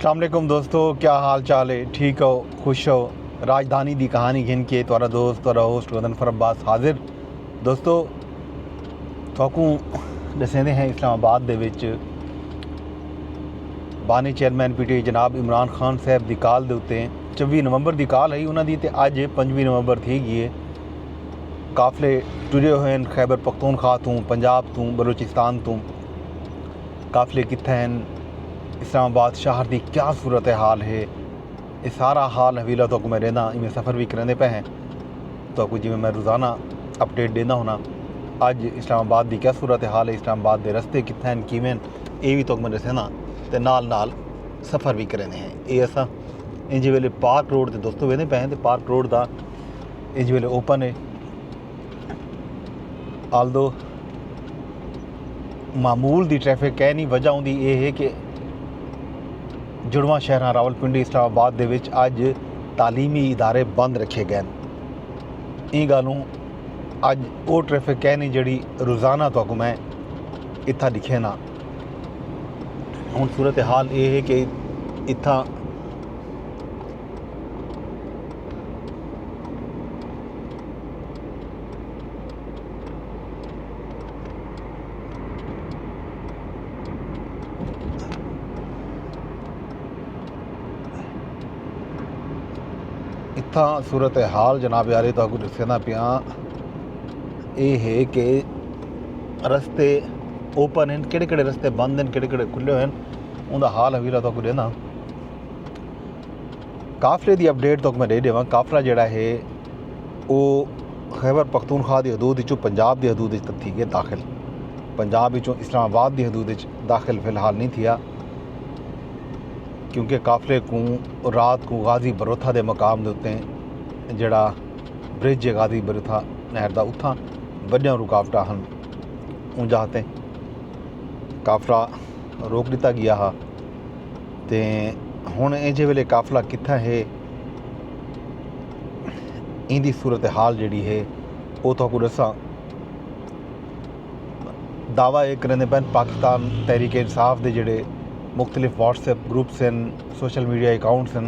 अस्सलाम वालेकुम दोस्तों, क्या हाल चाल है? ठीक हो, खुश हो? राजधानी दी कहानी घिन के तुहारा दोस्त तुहारा होस्ट गजनफर अब्बास हाजिर। दोस्तों तुहाकू दसेंदे हैं इस्लामाबाद दे विच बानी चेयरमैन पीटीआई जनाब इमरान खान साहब दी कॉल दे उत्ते 24 नवंबर दी कॉल है उन्होंने ते अज 25 नवंबर थी गई है। काफले टुरे हुए हैं खैबर पख्तूनख्वा तू, पंजाब तू, बलूचिस्तान तू। काफले कित्थे हैं, इस्लामाबाद शहर की क्या सूरत हाल है, ये सारा हाल हवीला तो मैं रहना इवें सफ़र भी करेंदे पे हैं तो जिमें मैं रोज़ाना अपडेट देना होना। अज इस्लामाबाद की क्या सूरत हाल है, इस्लामाबाद के रस्ते कित्थे हैं, किवें ये भी तो मैं दसना तो नाल सफ़र भी करेंदे हैं। ये असा इंज वेले पार्क रोड से दोस्तों वेंदे पे हैं तो पार्क रोड का इंज वेले ओपन है। आल्दो मामूल की ट्रैफिक कह नहीं, वजह उनकी ये है कि जुड़वा शहर रावलपिंडी इस्लामाबाद दे विच अज तालीमी इदारे बंद रखे गए। ई गलों अज वो ट्रैफिक कह नहीं जी रोज़ाना तो मैं इत्था दिखे ना। हुण सूरत हाल ये है कि इत्था इत्था सूरत हाल जनाब यारे तो दसना पिया ये है कि रस्ते ओपन हैं, किहड़े रस्ते बंद हैं, किहड़े खुले हैं, उनका हाल हवीला तो देना। काफले की अपडेट तो मैं दे देवां। काफला जिहड़ा है वो खैबर पख्तूनख्वा की हदूद विचों पंजाब की हदूद तक थी गया दाखिल। पंजाब विचों इस्लामाबाद की हदूद दाखिल फिलहाल नहीं थिया, क्योंकि काफले को रात को गाजी बरोथा के मकाम के उत्ते जड़ा ब्रिज है गाजी बरोथा नहर का उत्थां वड्डियां रुकावट हैं। उंजा ते काफला रोक दिता गया हा ते हुण इंजे वेले काफला कित्था है, इंदी सूरत हाल जिहड़ी है वो तो दसा। दावा ये करेंदे पैन पाकिस्तान तहरीक इंसाफ के जिहड़े मुख्तलिफ व्हाट्सएप ग्रुप्स हैं, सोशल मीडिया अकाउंट्स हैं,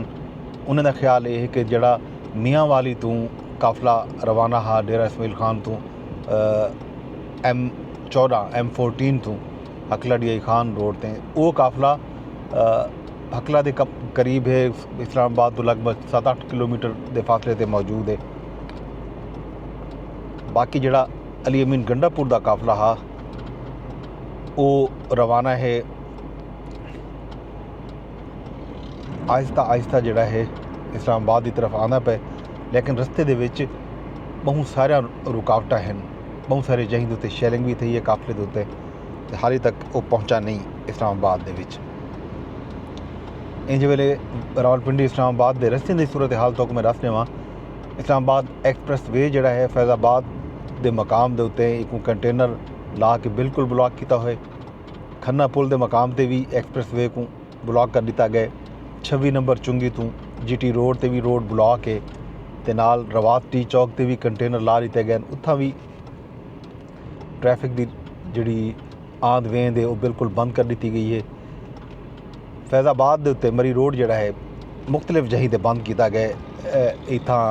उन्होंने ख्याल ये है कि जड़ा मियाँ वाली तू काफला रवाना हा डेरा इसमाइल खान तू M14 M14 तू हकला डी खान रोड ते वो काफला हकला के करीब है। इस्लामाबाद तो लगभग 7-8 किलोमीटर के फासले पर मौजूद है। बाकी जड़ा अली अमीन गंडापुर का काफला हा वो रवाना है आहिस्ता आहिस्ता जड़ा है इस्लामाबाद की तरफ आना पे, लेकिन रस्ते दे विच बहुत सारा रुकावट हैं, बहुत सारे जहीं उत्ते शैलिंग भी थी है काफले के उत्ते, हाले तक वो पहुँचा नहीं इस्लामाबाद दे विच। इंज वेले रावलपिंडी इस्लामाबाद के रस्ते की सूरत हाल तो मैं दस देवां। इस्लामाबाद एक्सप्रैस वे जड़ा है फैज़ाबाद के मकाम के उत्ते एक कंटेनर ला के बिल्कुल ब्लॉक किया हुआ। खन्ना पुल के मकाम से भी एक्सप्रैस वे को ब्लॉक कर दिता गया। 26 नंबर चुंगी तू GT रोड ते भी रोड ब्लॉक है ते नाल रवात टी चौक ते भी कंटेनर ला दिते गए। उत्थां भी ट्रैफिक की जिहड़ी आंद वेंद है वो बिल्कुल बंद कर दी गई है। फैज़ाबाद के उत्ते मरी रोड जिहड़ा है मुख्तलिफ जहीं ते बंद किया गया। इत्थां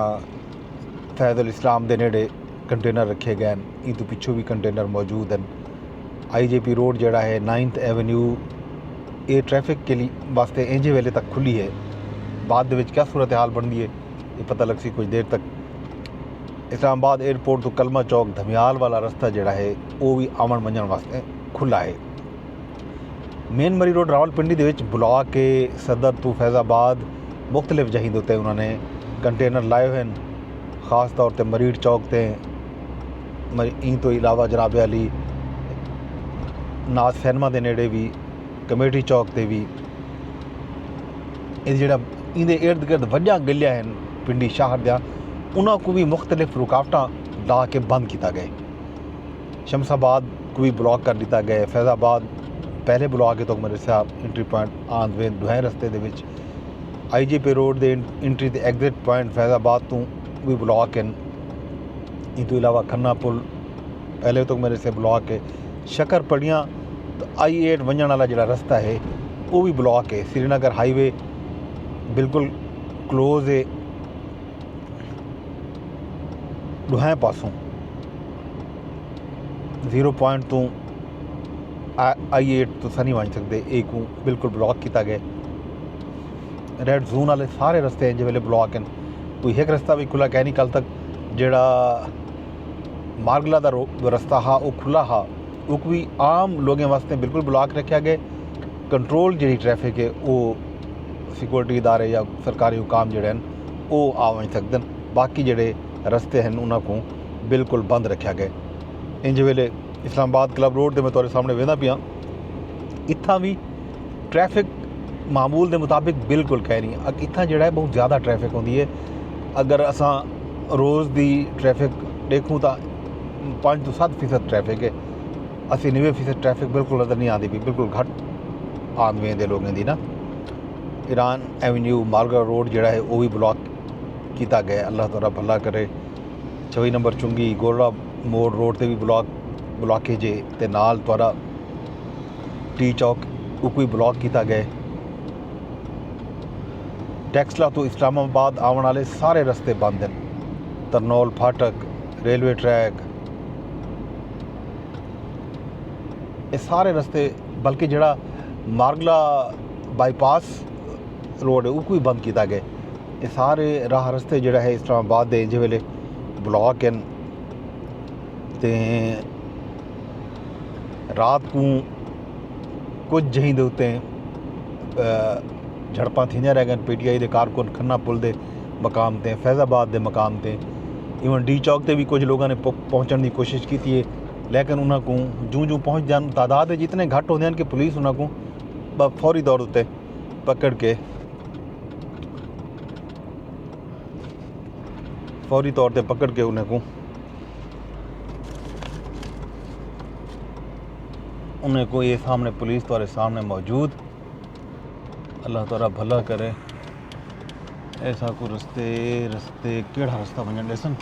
फैज़ुल इस्लाम के नेड़े कंटेनर रखे गए, इन तो पिछों भी कंटेनर मौजूद हैं। IJP रोड जिहड़ा है 9th एवेन्यू ये ट्रैफिक के लिए वास्ते इंजे वेले तक खुली है। बाद में क्या सूरत हाल बनती है ये पता लग सी कुछ देर तक। इस्लामाबाद एयरपोर्ट तो कलमा चौक धमियाल वाला रस्ता जड़ा है वो भी आवन वंजन वास्ते खुला है। मेन मरी रोड रावलपिंडी दे विच ब्लॉक के सदर तो फैज़ाबाद मुख्तलिफ जहीं उत्ते उन्होंने कंटेनर लाए हुए हैं, खास तौर पर मरीड चौक से इन तो इलावा जनाब अली नाज सैनमा के नेड़े भी कमेटी चौक से भी जोड़ा इंदे इर्द गिर्द वड्डियां गलियां हैं पिंडी शहर दियां उन्होंने भी मुख्तलिफ रुकावट ला के बंद किया गया। शमसाबाद को भी ब्लॉक कर दिता गया। फैज़ाबाद पहले ब्लॉक है तो मेरे साहब एंट्री पॉइंट आंद वे दुहें रस्ते दे विच IJP रोड के एंट्री ते एग्जिट पॉइंट फैज़ाबाद तो भी ब्लॉक हैं। इन तो इलावा खन्ना पुल पहले तो मेरे से ब्लॉक है। शक्कर पड़ियाँ I8 वंजन वाला जो रस्ता है वो भी ब्लॉक है। श्रीनगर हाईवे बिल्कुल क्लोज है दुहें पासों 0 पॉइंट तो I8 तुस नहीं बन सकते, एक बिल्कुल ब्लॉक किया गया। रेड जोन वाले सारे रस्ते इंज वेले ब्लॉक हैं, कोई एक रस्ता भी खुला कह नहीं। कल तक जेड़ा मारगला का रस्ता हा वो खुला हा, वो भी आम लोगों वास्ते बिल्कुल ब्लॉक रखा गया। कंट्रोल जी ट्रैफिक है वो सिक्योरिटी इदारे या सरकारी हुकाम जोड़े हैं वो आ वही सकते हैं। बाकी जोड़े रस्ते हैं उन्होंने को बिल्कुल बंद रखा गया। इंज वेले इस्लामाबाद क्लब रोड से मैं तुहाडे सामने वेंदा पिया, इत्थां भी ट्रैफिक मामूल के मुताबिक बिल्कुल कह नहीं। इत्थां जोड़ा है बहुत ज़्यादा ट्रैफिक होती है। अगर असा रोज़ की ट्रैफिक देखूँ तो 5 तो 7% ट्रैफिक है। 80-90% ट्रैफिक बिल्कुल नज़र नहीं आती भी, बिल्कुल घट आदमी दे लोगों की ना। ईरान एवेन्यू मारगला रोड जोड़ा है वो भी ब्लॉक किया गया। अल्लाह ताला भला करे। 26 नंबर चुंगी गोला मोड़ रोड से भी ब्लॉकेज है, ते नाल तुहाडा टी चौक वो कोई ब्लॉक किया गया। टैक्सला तो इस्लामाबाद आने वाले सारे रस्ते बंद हैं। तरनौल फाटक, रेलवे ट्रैक, ये सारे रस्ते, बल्कि जड़ा मारगला बाईपास रोड है वो भी बंद किया गया। ये सारे राह रस्ते जोड़ा है इस्लामाबाद के इंज वेले ब्लॉक हैं। ते रात को कुछ जहीं दे उत्ते झड़पां थींदियां रह गई। PTI के कारकुन खन्ना पुल के मकाम से, फैज़ाबाद के मकाम से, इवन डी चौक से भी कुछ लोगों ने पहुँचने की कोशिश की है, लेकिन उन्होंने जूं जूं पहुँच जान तादाद जितने घट होते हैं कि पुलिस उन्होंने फौरी तौर उत्ते पकड़ के उन्हें को ये सामने पुलिस तुम्हारे सामने मौजूद। अल्लाह ताला भला करे। ऐसा को रस्ते केड़ा रास्ता वजन ॾिसन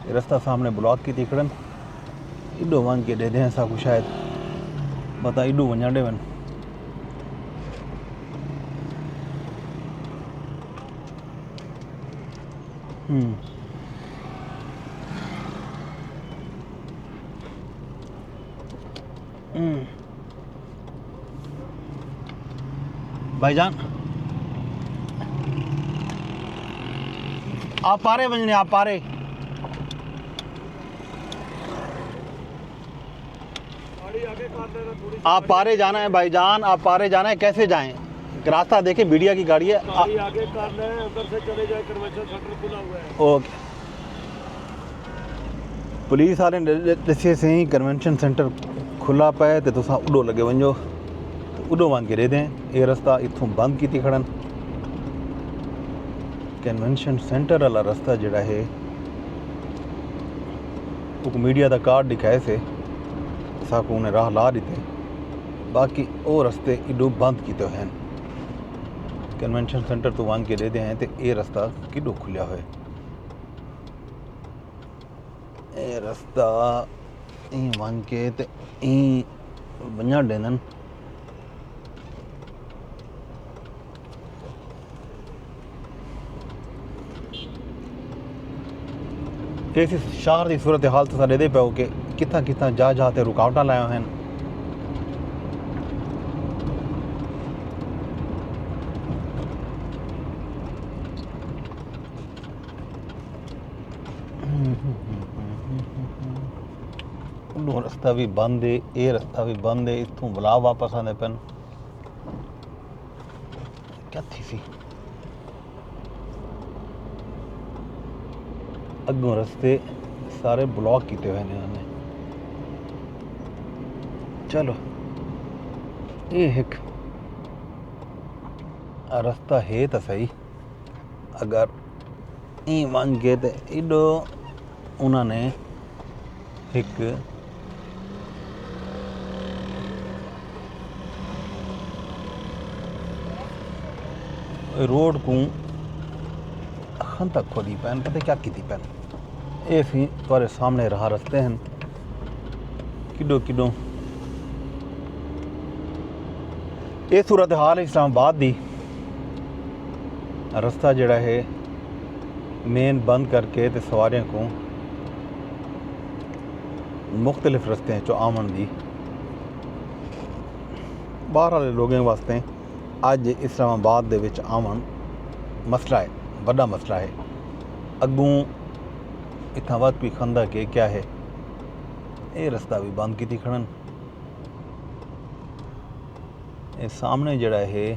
ये रास्ता सामने ब्लॉक की खड़न। इडो वन के दे दें ऐसा को शायद बता इडो वजन ॾे वन। भाईजान आप पारे बजने, आप पारे जाना है भाईजान, आप पारे जाना है। कैसे जाएं? रास्ता देखें, मीडिया की गाड़ी है। आगे कर ले, उधर से चले जाए, कन्वेंशन सेंटर खुला हुआ है। ओके। पुलिस वाले दसे से ही कन्वेंशन सेंटर खुला पे तो तुसा उडो लगे वञो, उडो वन के दे दें। ये रास्ता इत्थों बंद की खड़न। कन्वेंशन सेंटर वाला रास्ता जोड़ा है वो मीडिया का कार्ड दिखाए से साकू उन्हें राह ला दीते। बाकी वो रास्ते इडो बंद किए हैं। कन्वेंशन सेंटर तो वन के दे दे हैं तो ये रास्ता किडो खुलिया हुआ। ये रास्ता वन के ते वञा ॾेननि। इस शहर की सूरत हाल तो दे पाओ कि कितना कितना जा ते रुकावट लाया हैं। रास्ता भी बंद है, ये रास्ता भी बंद है। इतों बुला वापस आने पेन क्या थी सी अगों रस्ते सारे ब्लॉक किए हुए हैं। चलो ये एक रास्ता है तो सही। अगर ई वन के तो एडो उन्होंने एक रोड को अखन तक खोली पैन, पता क्या की पैन। ये सी तुम्हारे सामने रहा रस्ते हैं किडो किडो ये सूरत हाल इस्लामाबाद दी रस्ता जड़ा है मेन बंद करके तो सवारियों को मुख्तलिफ रस्ते चो आवन दी बाहर वाले लोगों वास्ते अज इस्लामाबाद दे विच आवन मसला है, बड़ा मसला है। अगों इतना वक्त भी खंदा के क्या है, ये रस्ता भी बंद की खड़न। ये सामने जड़ा है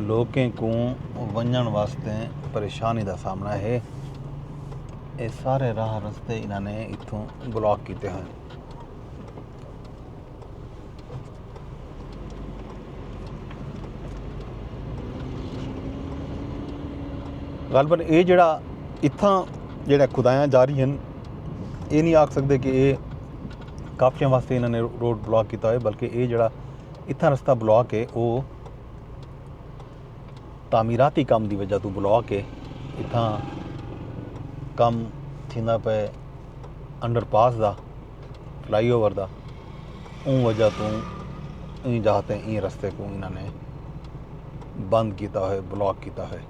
लोगों को वंजन वास्ते परेशानी का सामना है। ये सारे राह रस्ते इन्होंने इत्थों ब्लॉक किए हैं। गलबन ये जड़ा इत्थां जड़ा खुदायां जारी हैं, ये नहीं आख सकते कि ये काफियां वास्ते इन्होंने रोड ब्लॉक किया है, बल्कि ये जड़ा इत्थां रस्ता ब्लॉक है वो तामीराती काम की वजह तो ब्लॉक है। इत्थां कम थींदा पे अंडरपास का फ्लाईओवर का, उन वजह तो इन जाते इन रस्ते को इन्होंने बंद किया है, ब्लॉक किया है।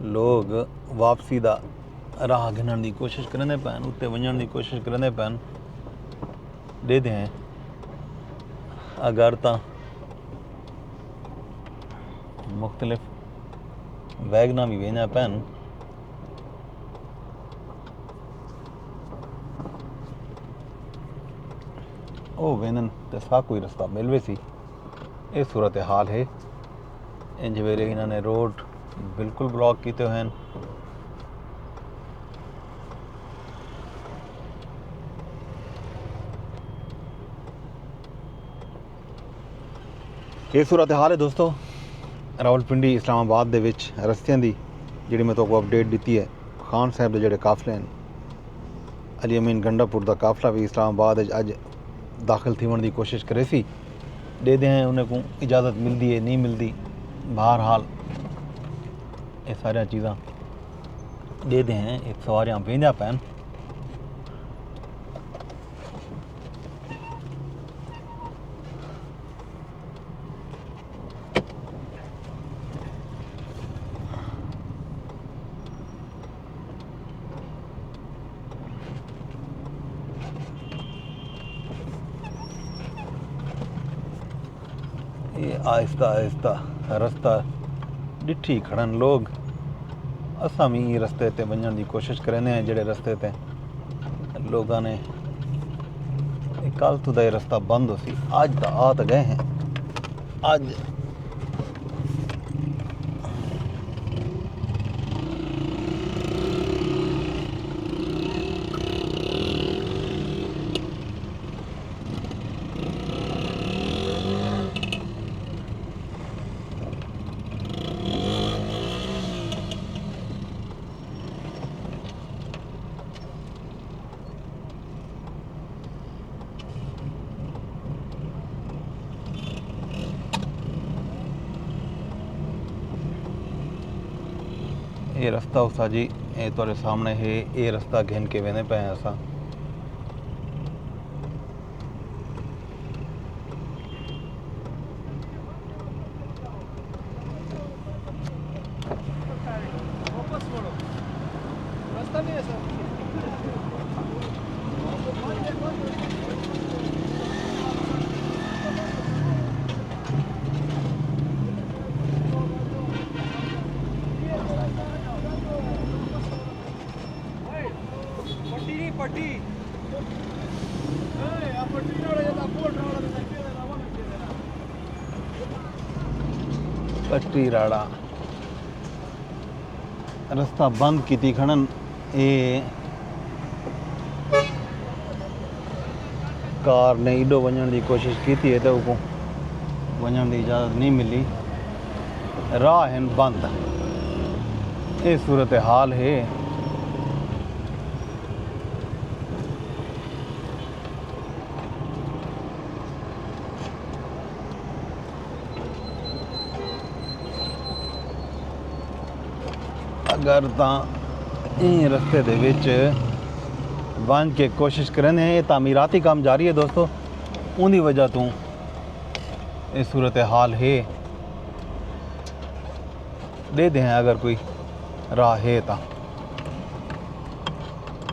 लोग वापसी का राह गिनण की कोशिश करते पैन, उत्ते वंजण की कोशिश करते पैन। दे दें अगर तो मुख्तलिफ वैगना भी वेंदा पैन। वो वेंदन तो सा कोई रस्ता मिलवे सी। ये सूरत हाल है। इंज वेले इन्होंने रोड बिल्कुल ब्लॉक किए हैं। ये सूरत हाल है दोस्तों रावलपिंडी इस्लामाबाद दे विच रस्तियां दी जिहड़ी मैं तुहानू अपडेट दी है। खान साहब दे जिहड़े काफले हैं, अली अमीन गंडापुर का काफला भी इस्लामाबाद अज दाखिल थीवन की कोशिश करे सी। दे दें उन्हें को इजाज़त मिलती है नहीं मिलती, बहरहाल ये सारिया चीज़ां दे दें एक सवारियां वेंदा पैन। ये आहिस्ता आहिस्ता रस्ता डिठी खड़न लोग। असां भी रस्ते ते वंजण की कोशिश करने हैं, जेड़े रस्ते ते लोगों ने कल तो ये रस्ता बंद हो सी, अज तो आ तो गए हैं। अज ये रस्ता उसा जी ये तुहाडे सामने है। ये रस्ता घिन के वेंदे पे असां। पट्टी राड़ा रस्ता बंद की खड़न। ये कार ने इडो वंजण की कोशिश की है तो को वंजण की इजाज़त नहीं मिली। राह हैं बंद। ये सूरत हाल है। अगर ਇਹ ਰਸਤੇ ਦੇ ਵਿੱਚ बन के कोशिश करें हैं तामीराती काम जारी है दोस्तों उन्हीं वजह तो ये सूरत हाल है दे दें अगर कोई राह है तो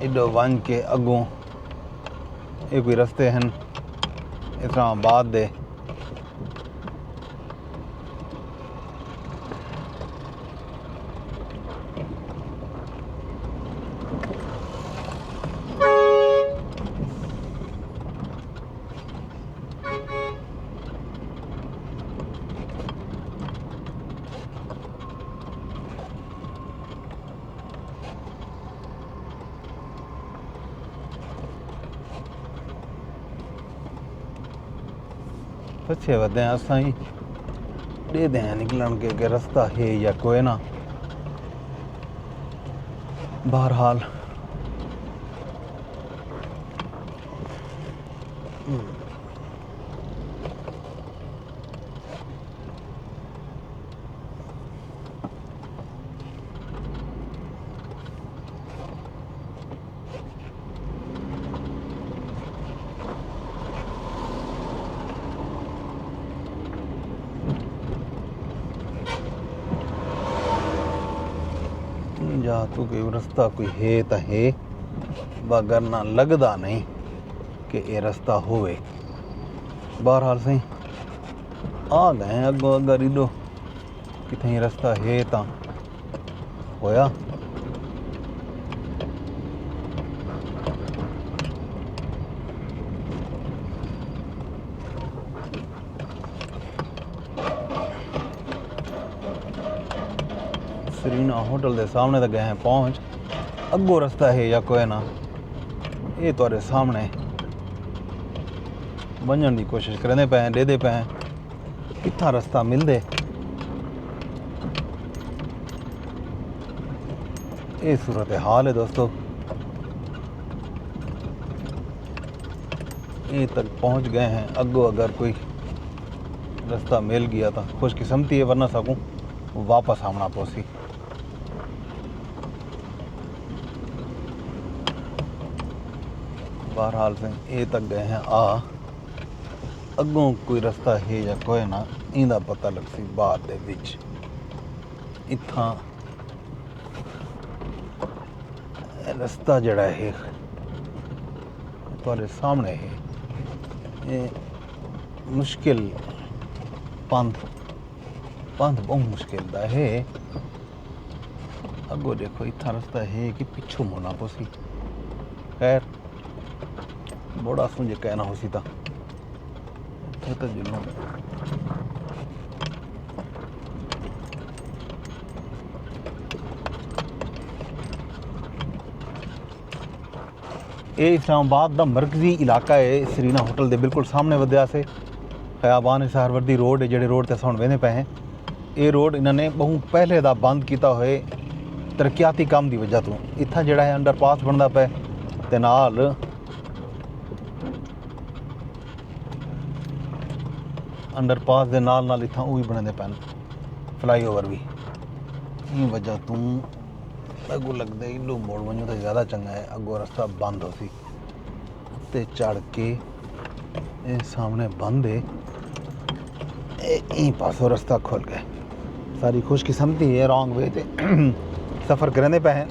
एडो बन के अगों ये कोई रस्ते हैं इस्लामाबाद दे पछे वधे असां ही दे दें निकलन के रास्ता है या कोई ना बहरहाल जा तो कोई रास्ता कोई है तो है बगर ना लगदा नहीं कि ये रास्ता होवे बहरहाल सही आ गए अगो अगर इडो कितने रास्ता है तो होया सरीना होटल के सामने तक गए हैं पहुँच अगो रास्ता है या कोई ना ये तुहारे सामने बनने की कोशिश करते पे हैं दे पे हैं कितना रास्ता मिलते ये सूरत हाल है दोस्तों ये तक पहुंच गए हैं अगो अगर कोई रास्ता मिल गया था खुशकिस्मती है वरना सकूँ वापस आना पौसी बहरहाल से ये तक गए हैं आ अगों कोई रास्ता है या कोई ना इंदा पता लग सी बाद दे विच इत्थां रास्ता जड़ा है तुहारे सामने है ये मुश्किल पंथ बहुत मुश्किल दा है अगो देखो इतना रास्ता है कि पिछू मुड़ना पोसी खैर बड़ा सुझे कहना हो सी तो जुलूम ये इस्लामाबाद का मरकजी इलाका है सरीना होटल के बिल्कुल सामने वधिया से खयाबान सहरवर्दी रोड है जेडे रोड ते असां वेंदे पे हैं ये रोड इन्होंने बहु पहले दा बंद किया होए तरक्याती काम की वजह तो इतना जोड़ा है अंडरपास बनता पे ते नाल अंडरपास के नाल इतना वो भी बने पैन फ्लाई ओवर भी इन वजह तू अगू लगता इलू मोड़ वजो तो ज़्यादा चंगा है अगो रास्ता बंद हो सी ते चढ़ के सामने बंद है यहीं पासों रास्ता खुल गया सारी खुशकिस्मती है रॉन्ग वे ते सफ़र करने पे हैं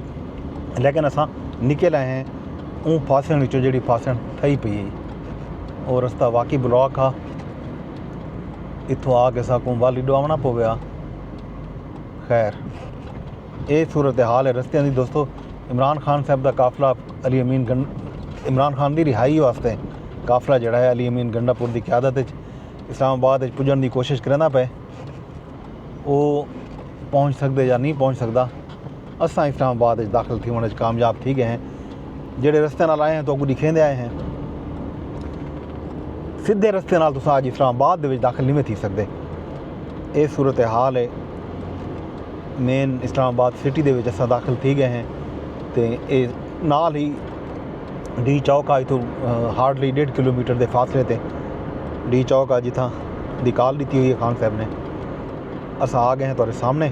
लेकिन असा निकल आए हैं ऊँ फासन विचों जी फासन ठही पई है और रास्ता वाकई ब्लॉक आ इतों आके साकू वाल इडो आना पवेआ खैर ये सूरत हाल है रस्तियां दी दोस्तों इमरान खान साहब का काफिला अली अमीन इमरान खान की रिहाई वास्ते काफिला जड़ा है अली अमीन गंडापुर की क्यादत इस्लामाबाद पुजन की कोशिश करना पे वो पहुँच सकते या नहीं पहुँच सकता असा इस्लामाबाद दाखिल थी होने कामयाब थी गए हैं जेडे रस्ते नाल आए हैं तो अगू दिखेंदे आए हैं सीधे रस्ते नाल तुस अज इस्लामाबाद दाखिल नहीं थी सकते ये सूरत हाल है मेन इस्लामाबाद सिटी दे विच असां दाखिल थी गए हैं तो ये नाल ही डी चौक आ इतों हार्डली 1.5 किलोमीटर के फासले ते डी चौक आ जिथा दी कॉल दी हुई है खान साहब ने असां आ गए हैं तुहाडे सामने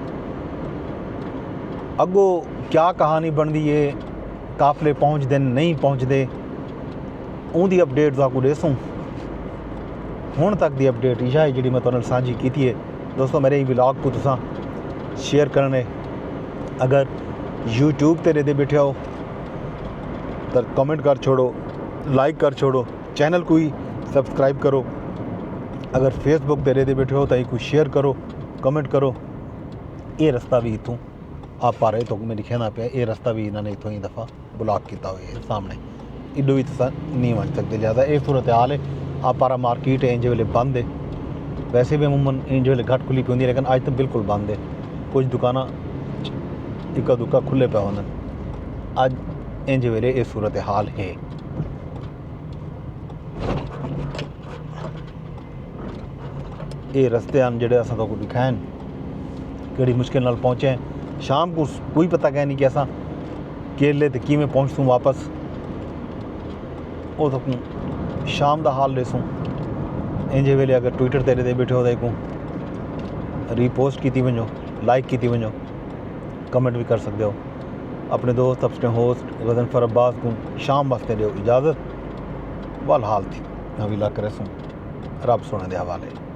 अगों क्या कहानी बनती है, काफले पहुँचते नहीं पहुँचते, उनकी अपडेट तुहानू देसूँ। हुण तक की अपडेट इह है जी मैं तुहानू साझी की है। दोस्तों मेरे व्लॉग को तुसां शेयर करने, अगर यूट्यूब ते रहते बैठे हो तो कमेंट कर छोड़ो, लाइक कर छोड़ो, चैनल को ही सब्सक्राइब करो। अगर फेसबुक ते रहते बैठे हो तो एक शेयर करो, कमेंट करो। ये रस्ता भी इतों आप पा रहे तो मैं लिखना पाया, ये रस्ता भी इन्होंने इतों ही दफ़ा ब्लॉक किया हुआ है सामने, इडो भी तुस नहीं बन सकते ज़्यादा। ये सूरत हाल है। आप पारा मार्केट इंज वेले बंद है, वैसे भी अमूमन इंज वेले घट खुली पी, लेकिन अज तो बिल्कुल बंद है। कुछ दुकाना इक्का दुक्का खुले पे होने, अज इंज वेले ये सूरत हाल है। ये रस्ते हैं जोड़े अस दिखाए कि मुश्किल नाल पहुँचे हैं। शाम को कोई पता कह नहीं कि असा केले तो किमें पहुँचसूँ वापस, वो तो शाम का हाल लेसूँ। इंजे वेले अगर ट्विटर ते रहते बैठे हो तो एक रीपोस्ट की वजो, लाइक की वजो, कमेंट भी कर सकते हो। अपने दोस्त अपने होस्ट गज़नफर अब्बास को शाम वास्ते दो इजाज़त। वाल हाल थी नवी ला कर रसूँ, रब सोने के हवाले।